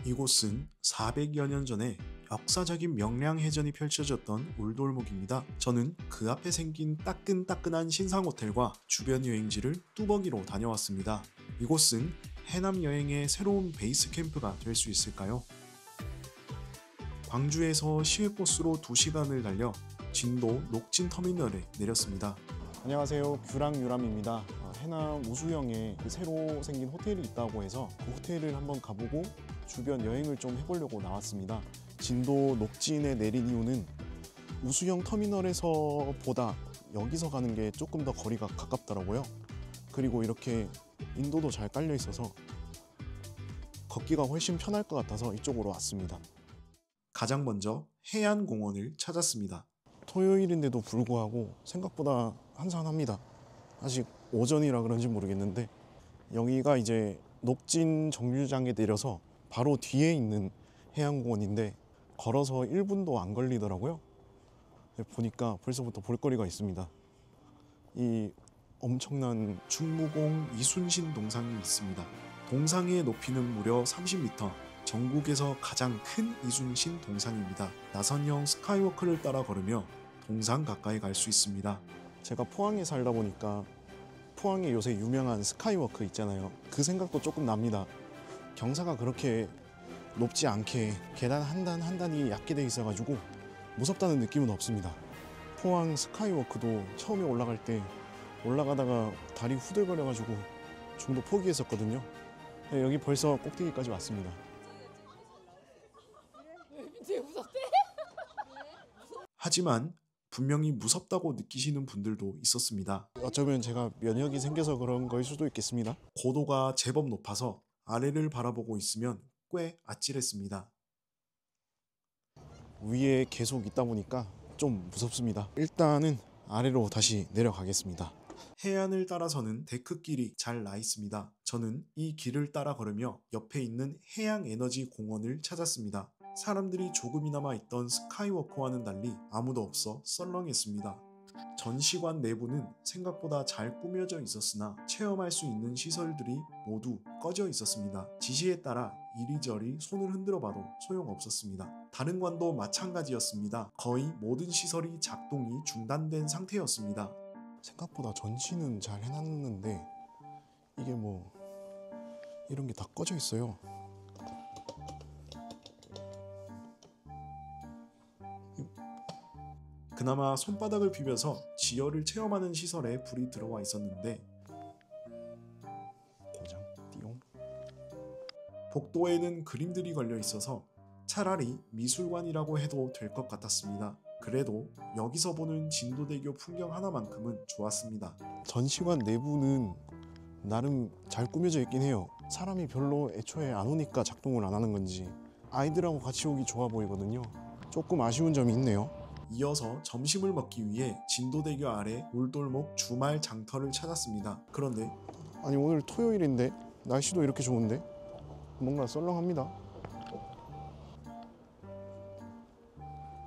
이곳은 400여 년 전에 역사적인 명량해전이 펼쳐졌던 울돌목입니다. 저는 그 앞에 생긴 따끈따끈한 신상호텔과 주변 여행지를 뚜벅이로 다녀왔습니다. 이곳은 해남 여행의 새로운 베이스 캠프가 될 수 있을까요? 광주에서 시외버스로 2시간을 달려 진도 녹진터미널에 내렸습니다. 안녕하세요, 규랑유람입니다. 해남 우수영에 새로 생긴 호텔이 있다고 해서 그 호텔을 한번 가보고 주변 여행을 좀 해보려고 나왔습니다. 진도 녹진에 내린 이유는 우수영 터미널에서 보다 여기서 가는 게 조금 더 거리가 가깝더라고요. 그리고 이렇게 인도도 잘 깔려 있어서 걷기가 훨씬 편할 것 같아서 이쪽으로 왔습니다. 가장 먼저 해안공원을 찾았습니다. 토요일인데도 불구하고 생각보다 한산합니다. 아직 오전이라 그런지 모르겠는데 여기가 이제 녹진 정류장에 내려서 바로 뒤에 있는 해안공원인데 걸어서 1분도 안 걸리더라고요. 보니까 벌써부터 볼거리가 있습니다. 이 엄청난 충무공 이순신 동상이 있습니다. 동상의 높이는 무려 30m, 전국에서 가장 큰 이순신 동상입니다. 나선형 스카이워크를 따라 걸으며 동상 가까이 갈 수 있습니다. 제가 포항에 살다 보니까 포항에 요새 유명한 스카이워크 있잖아요. 그 생각도 조금 납니다. 경사가 그렇게 높지 않게 계단 한 단 한 단이 얕게 돼 있어가지고 무섭다는 느낌은 없습니다. 포항 스카이워크도 처음에 올라갈 때 올라가다가 다리 후들거려가지고 중도 포기했었거든요. 여기 벌써 꼭대기까지 왔습니다. 되게 무섭대? 하지만 분명히 무섭다고 느끼시는 분들도 있었습니다. 어쩌면 제가 면역이 생겨서 그런 거일 수도 있겠습니다. 고도가 제법 높아서 아래를 바라보고 있으면 꽤 아찔했습니다. 위에 계속 있다 보니까 좀 무섭습니다. 일단은 아래로 다시 내려가겠습니다. 해안을 따라서는 데크길이 잘 나 있습니다. 저는 이 길을 따라 걸으며 옆에 있는 해양에너지 공원을 찾았습니다. 사람들이 조금이나마 있던 스카이워크와는 달리 아무도 없어 썰렁했습니다. 전시관 내부는 생각보다 잘 꾸며져 있었으나 체험할 수 있는 시설들이 모두 꺼져 있었습니다. 지시에 따라 이리저리 손을 흔들어 봐도 소용없었습니다. 다른 관도 마찬가지였습니다. 거의 모든 시설이 작동이 중단된 상태였습니다. 생각보다 전시는 잘 해놨는데 이게 뭐 이런 게 다 꺼져 있어요. 그나마 손바닥을 비벼서 지열을 체험하는 시설에 불이 들어와 있었는데 고장 띠용. 복도에는 그림들이 걸려 있어서 차라리 미술관이라고 해도 될 것 같았습니다. 그래도 여기서 보는 진도대교 풍경 하나만큼은 좋았습니다. 전시관 내부는 나름 잘 꾸며져 있긴 해요. 사람이 별로 애초에 안 오니까 작동을 안 하는 건지 아이들하고 같이 오기 좋아 보이거든요. 조금 아쉬운 점이 있네요. 이어서 점심을 먹기 위해 진도대교 아래 울돌목 주말 장터를 찾았습니다. 그런데 아니 오늘 토요일인데 날씨도 이렇게 좋은데 뭔가 썰렁합니다.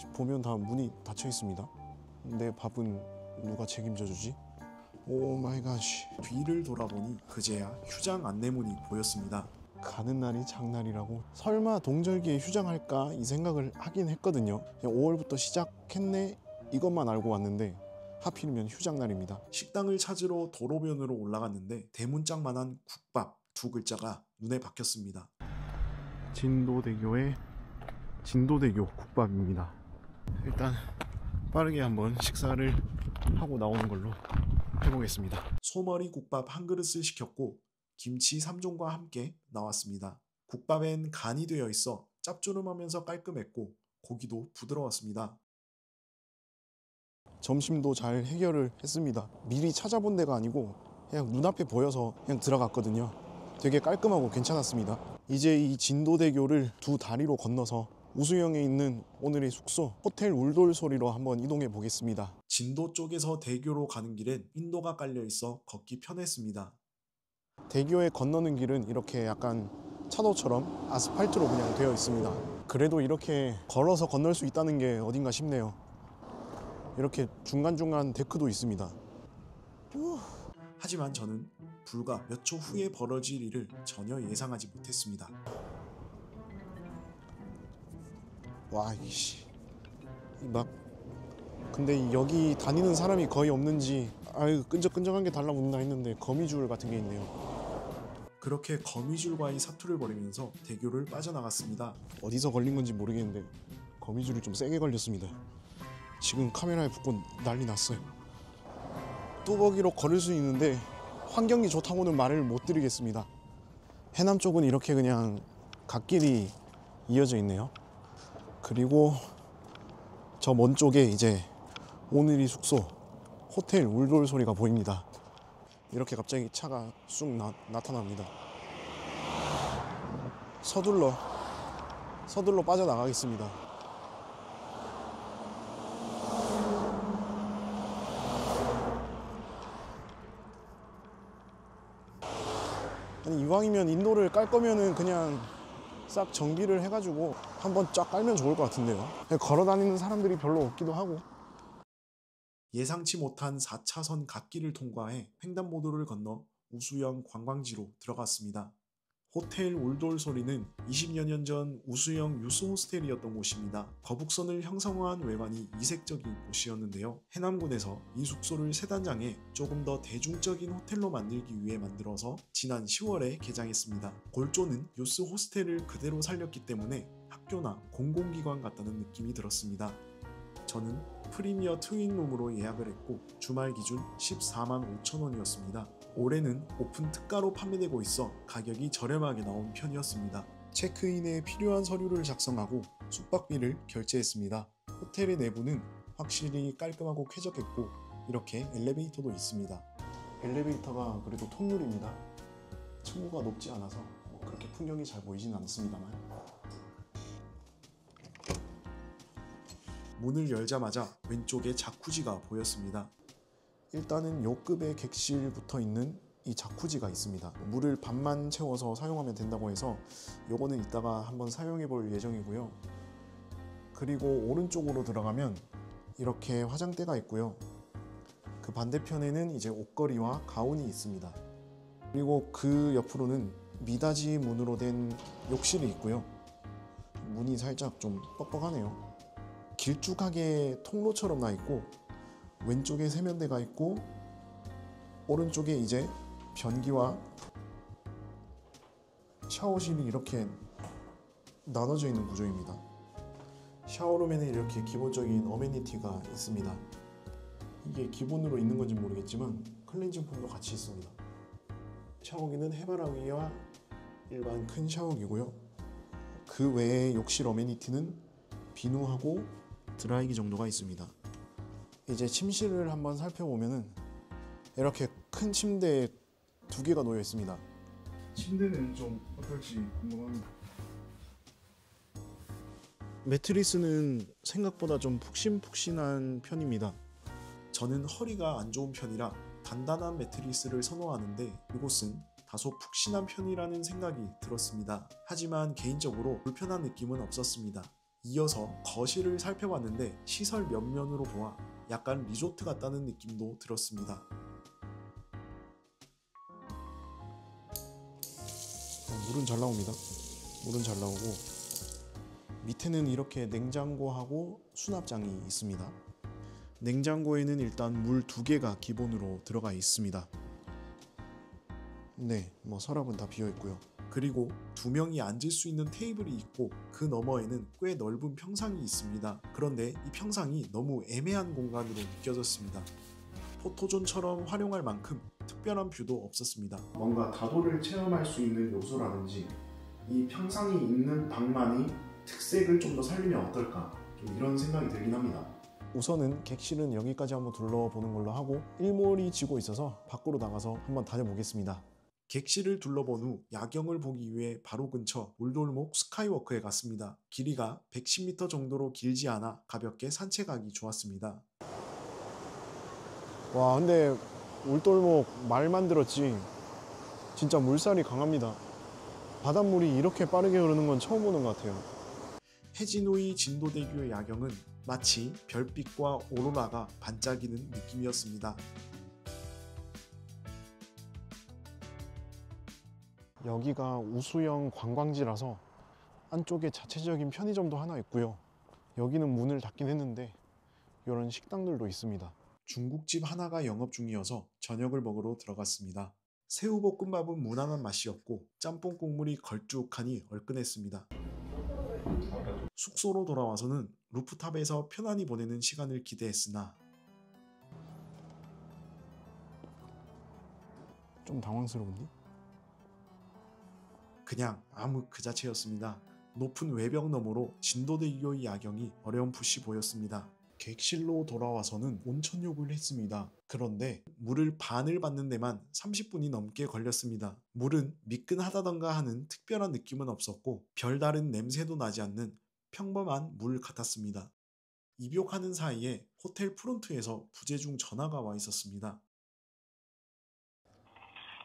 지금 보면 다 문이 닫혀 있습니다. 내 밥은 누가 책임져 주지? 오 마이 갓. 뒤를 돌아보니 그제야 휴장 안내문이 보였습니다. 가는 날이 장날이라고. 설마 동절기에 휴장할까 이 생각을 하긴 했거든요. 5월부터 시작했네 이것만 알고 왔는데 하필이면 휴장날입니다. 식당을 찾으러 도로변으로 올라갔는데 대문짝만한 국밥 2글자가 눈에 박혔습니다. 진도대교의 진도대교 국밥입니다. 일단 빠르게 한번 식사를 하고 나오는 걸로 해보겠습니다. 소머리 국밥 한 그릇을 시켰고 김치 3종과 함께 나왔습니다. 국밥엔 간이 되어 있어 짭조름하면서 깔끔했고 고기도 부드러웠습니다. 점심도 잘 해결을 했습니다. 미리 찾아본 데가 아니고 그냥 눈앞에 보여서 그냥 들어갔거든요. 되게 깔끔하고 괜찮았습니다. 이제 이 진도대교를 2다리로 건너서 우수영에 있는 오늘의 숙소 호텔 울돌소리로 한번 이동해 보겠습니다. 진도 쪽에서 대교로 가는 길엔 인도가 깔려 있어 걷기 편했습니다. 대교에 건너는 길은 이렇게 약간 차도처럼 아스팔트로 그냥 되어 있습니다. 그래도 이렇게 걸어서 건널 수 있다는 게 어딘가 싶네요. 이렇게 중간중간 데크도 있습니다. 하지만 저는 불과 몇 초 후에 벌어질 일을 전혀 예상하지 못했습니다. 와 이씨 막 근데 여기 다니는 사람이 거의 없는지 아유 끈적끈적한 게 달라붙나 했는데 거미줄 같은 게 있네요. 그렇게 거미줄과의 사투를 벌이면서 대교를 빠져나갔습니다. 어디서 걸린 건지 모르겠는데 거미줄이 좀 세게 걸렸습니다. 지금 카메라에 붙고 난리 났어요. 뚜벅이로 걸을 수 있는데 환경이 좋다고는 말을 못 드리겠습니다. 해남 쪽은 이렇게 그냥 갓길이 이어져 있네요. 그리고 저 먼 쪽에 이제 오늘이 숙소 호텔 울돌 소리가 보입니다. 이렇게 갑자기 차가 쑥 나타납니다. 서둘러 빠져나가겠습니다. 아니 이왕이면 인도를 깔 거면은 그냥 싹 정비를 해가지고 한번 쫙 깔면 좋을 것 같은데요. 걸어 다니는 사람들이 별로 없기도 하고. 예상치 못한 4차선 갓길을 통과해 횡단보도를 건너 우수영 관광지로 들어갔습니다. 호텔 울돌소리는 20여 년 전 우수영 유스 호스텔이었던 곳입니다. 거북선을 형성한 외관이 이색적인 곳이었는데요. 해남군에서 이 숙소를 세단장에 조금 더 대중적인 호텔로 만들기 위해 만들어서 지난 10월에 개장했습니다. 골조는 유스 호스텔을 그대로 살렸기 때문에 학교나 공공기관 같다는 느낌이 들었습니다. 저는 프리미어 트윈룸으로 예약을 했고 주말 기준 14만 5천 원이었습니다. 올해는 오픈 특가로 판매되고 있어 가격이 저렴하게 나온 편이었습니다. 체크인에 필요한 서류를 작성하고 숙박비를 결제했습니다. 호텔의 내부는 확실히 깔끔하고 쾌적했고 이렇게 엘리베이터도 있습니다. 엘리베이터가 그래도 통유리입니다. 층고가 높지 않아서 그렇게 풍경이 잘 보이진 않습니다만 문을 열자마자 왼쪽에 자쿠지가 보였습니다. 일단은 요급의 객실 붙어 있는 이 자쿠지가 있습니다. 물을 반만 채워서 사용하면 된다고 해서 요거는 이따가 한번 사용해 볼 예정이고요. 그리고 오른쪽으로 들어가면 이렇게 화장대가 있고요. 그 반대편에는 이제 옷걸이와 가운이 있습니다. 그리고 그 옆으로는 미닫이 문으로 된 욕실이 있고요. 문이 살짝 좀 뻑뻑하네요. 길쭉하게 통로처럼 나 있고 왼쪽에 세면대가 있고 오른쪽에 이제 변기와 샤워실이 이렇게 나눠져 있는 구조입니다. 샤워룸에는 이렇게 기본적인 어메니티가 있습니다. 이게 기본으로 있는 건지 모르겠지만 클렌징 폼도 같이 있습니다. 샤워기는 해바라기와 일반 큰 샤워기고요. 그 외에 욕실 어메니티는 비누하고 드라이기 정도가 있습니다. 이제 침실을 한번 살펴보면은 이렇게 큰 침대 2개가 놓여 있습니다. 침대는 좀 어떨지 궁금합니다. 매트리스는 생각보다 좀 푹신푹신한 편입니다. 저는 허리가 안 좋은 편이라 단단한 매트리스를 선호하는데 이곳은 다소 푹신한 편이라는 생각이 들었습니다. 하지만 개인적으로 불편한 느낌은 없었습니다. 이어서 거실을 살펴봤는데 시설 면면으로 보아 약간 리조트 같다는 느낌도 들었습니다. 물은 잘 나옵니다. 물은 잘 나오고 밑에는 이렇게 냉장고하고 수납장이 있습니다. 냉장고에는 일단 물 2개가 기본으로 들어가 있습니다. 네, 뭐 서랍은 다 비어 있고요. 그리고 2명이 앉을 수 있는 테이블이 있고 그 너머에는 꽤 넓은 평상이 있습니다. 그런데 이 평상이 너무 애매한 공간으로 느껴졌습니다. 포토존처럼 활용할 만큼 특별한 뷰도 없었습니다. 뭔가 다도를 체험할 수 있는 요소라든지 이 평상이 있는 방만이 특색을 좀 더 살리면 어떨까 좀 이런 생각이 들긴 합니다. 우선은 객실은 여기까지 한번 둘러보는 걸로 하고 일몰이 지고 있어서 밖으로 나가서 한번 다녀보겠습니다. 객실을 둘러본 후 야경을 보기 위해 바로 근처 울돌목 스카이워크에 갔습니다. 길이가 110m 정도로 길지 않아 가볍게 산책하기 좋았습니다. 와 근데 울돌목 말만 들었지 진짜 물살이 강합니다. 바닷물이 이렇게 빠르게 흐르는 건 처음 보는 것 같아요. 해진 후의 진도대교의 야경은 마치 별빛과 오로라가 반짝이는 느낌이었습니다. 여기가 우수영 관광지라서 안쪽에 자체적인 편의점도 하나 있고요. 여기는 문을 닫긴 했는데 이런 식당들도 있습니다. 중국집 하나가 영업 중이어서 저녁을 먹으러 들어갔습니다. 새우볶음밥은 무난한 맛이었고 짬뽕 국물이 걸쭉하니 얼큰했습니다. 숙소로 돌아와서는 루프탑에서 편안히 보내는 시간을 기대했으나 좀 당황스러운데? 그냥 암흑 그 자체였습니다. 높은 외벽 너머로 진도대교의 야경이 어렴풋이 보였습니다. 객실로 돌아와서는 온천욕을 했습니다. 그런데 물을 반을 받는 데만 30분이 넘게 걸렸습니다. 물은 미끈하다던가 하는 특별한 느낌은 없었고 별다른 냄새도 나지 않는 평범한 물 같았습니다. 입욕하는 사이에 호텔 프론트에서 부재중 전화가 와 있었습니다.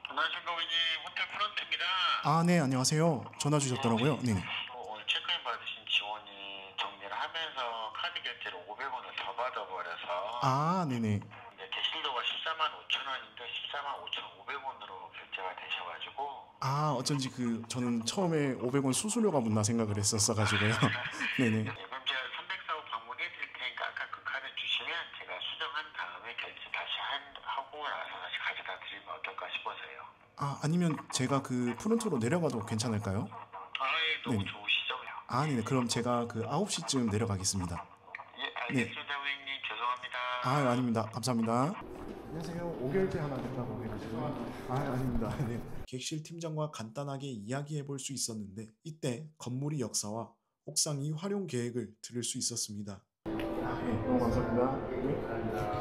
안녕하십니까, 고객님. 호텔 프런트입니다. 아, 네, 안녕하세요. 전화 주셨더라고요. 네. 오늘 체크인 받으신 지원이 정리를 하면서 카드 결제를 500원을 더 받아버려서 아, 네네. 이제 대실료가 14만 5천 원인데 14만 5,500원으로 결제가 되셔가지고 아, 어쩐지 저는 처음에 500원 수수료가 묻나 생각을 했었어가지고요. 네네. 네, 그럼 제가 304호 방문해 드릴 테니까 아까 그 카드 주시면 제가 수정한 다음에 결제 다시 하고 나서 다시 가져다 드리면 어떨까 싶어서요. 아, 아니면 제가 프론트로 내려가도 괜찮을까요? 예, 너무 네네. 좋으시죠? 아, 네네. 그럼 제가 9시쯤 내려가겠습니다. 예, 알겠습니다, 고객님. 죄송합니다. 아, 아닙니다. 감사합니다. 안녕하세요. 5결제 하나 된다고 해가지고. 아, 아닙니다. 네. 객실 팀장과 간단하게 이야기해 볼 수 있었는데 이때 건물의 역사와 옥상의 활용 계획을 들을 수 있었습니다. 아, 네. 너무 감사합니다.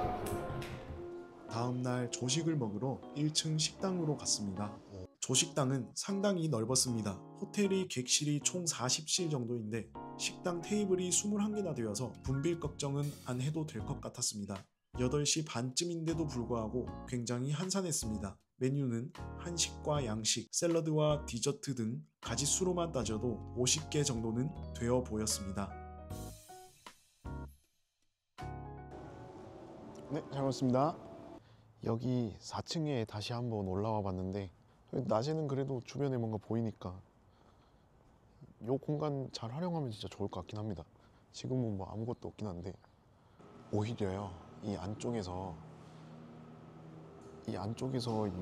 다음 날 조식을 먹으러 1층 식당으로 갔습니다. 조식당은 상당히 넓었습니다. 호텔의 객실이 총 40실 정도인데 식당 테이블이 21개나 되어서 분빌 걱정은 안 해도 될 것 같았습니다. 8시 반쯤인데도 불구하고 굉장히 한산했습니다. 메뉴는 한식과 양식, 샐러드와 디저트 등 가짓수로만 따져도 50개 정도는 되어 보였습니다. 네, 잘 먹었습니다. 여기 4층에 다시 한번 올라와 봤는데 낮에는 그래도 주변에 뭔가 보이니까 이 공간 잘 활용하면 진짜 좋을 것 같긴 합니다. 지금은 뭐 아무것도 없긴 한데 오히려요, 이 안쪽에서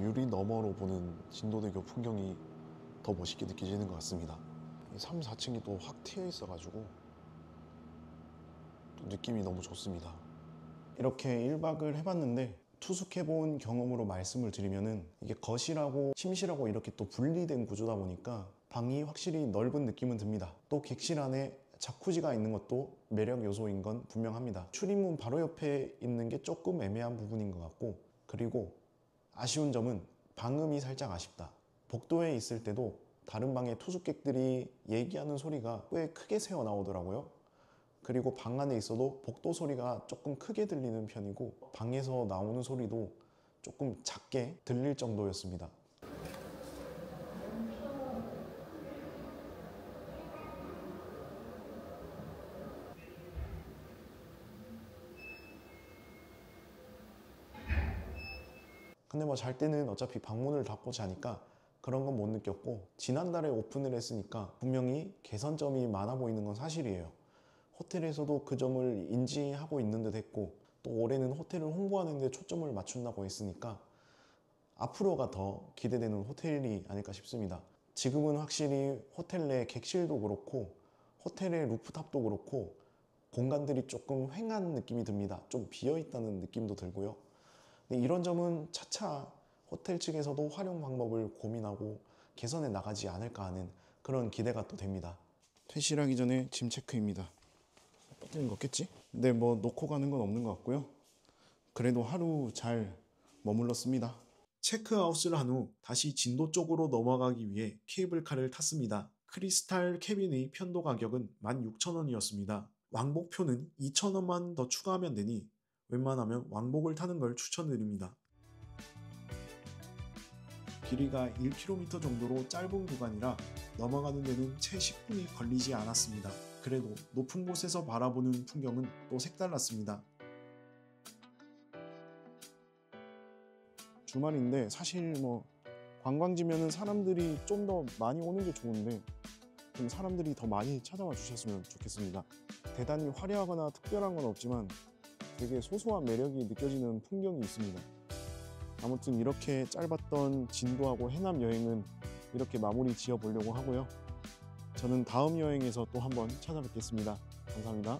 유리 너머로 보는 진도대교 풍경이 더 멋있게 느껴지는 것 같습니다. 3, 4층이 또 확 트여 있어가지고 또 느낌이 너무 좋습니다. 이렇게 1박을 해봤는데 투숙해본 경험으로 말씀을 드리면은 이게 거실하고 침실하고 이렇게 또 분리된 구조다 보니까 방이 확실히 넓은 느낌은 듭니다. 또 객실 안에 자쿠지가 있는 것도 매력 요소인 건 분명합니다. 출입문 바로 옆에 있는 게 조금 애매한 부분인 것 같고, 그리고 아쉬운 점은 방음이 살짝 아쉽다. 복도에 있을 때도 다른 방의 투숙객들이 얘기하는 소리가 꽤 크게 새어 나오더라고요. 그리고 방 안에 있어도 복도 소리가 조금 크게 들리는 편이고 방에서 나오는 소리도 조금 작게 들릴 정도였습니다. 근데 뭐 잘 때는 어차피 방문을 닫고 자니까 그런 건 못 느꼈고, 지난달에 오픈을 했으니까 분명히 개선점이 많아 보이는 건 사실이에요. 호텔에서도 그 점을 인지하고 있는 듯 했고, 또 올해는 호텔을 홍보하는 데 초점을 맞춘다고 했으니까 앞으로가 더 기대되는 호텔이 아닐까 싶습니다. 지금은 확실히 호텔 내 객실도 그렇고 호텔의 루프탑도 그렇고 공간들이 조금 휑한 느낌이 듭니다. 좀 비어있다는 느낌도 들고요. 근데 이런 점은 차차 호텔 측에서도 활용 방법을 고민하고 개선해 나가지 않을까 하는 그런 기대가 또 됩니다. 퇴실하기 전에 짐 체크입니다. 빠뜨린 거 없겠지? 근데 뭐 놓고 가는 건 없는 것 같고요. 그래도 하루 잘 머물렀습니다. 체크아웃을 한 후 다시 진도 쪽으로 넘어가기 위해 케이블카를 탔습니다. 크리스탈 캐빈의 편도 가격은 16,000원이었습니다. 왕복표는 2,000원만 더 추가하면 되니 웬만하면 왕복을 타는 걸 추천드립니다. 길이가 1km 정도로 짧은 구간이라 넘어가는 데는 채 10분이 걸리지 않았습니다. 그래도 높은 곳에서 바라보는 풍경은 또 색달랐습니다. 주말인데 사실 뭐 관광지면은 사람들이 좀 더 많이 오는 게 좋은데 좀 사람들이 더 많이 찾아와 주셨으면 좋겠습니다. 대단히 화려하거나 특별한 건 없지만 되게 소소한 매력이 느껴지는 풍경이 있습니다. 아무튼 이렇게 짧았던 진도하고 해남 여행은 이렇게 마무리 지어 보려고 하고요. 저는 다음 여행에서 또 한번 찾아뵙겠습니다. 감사합니다.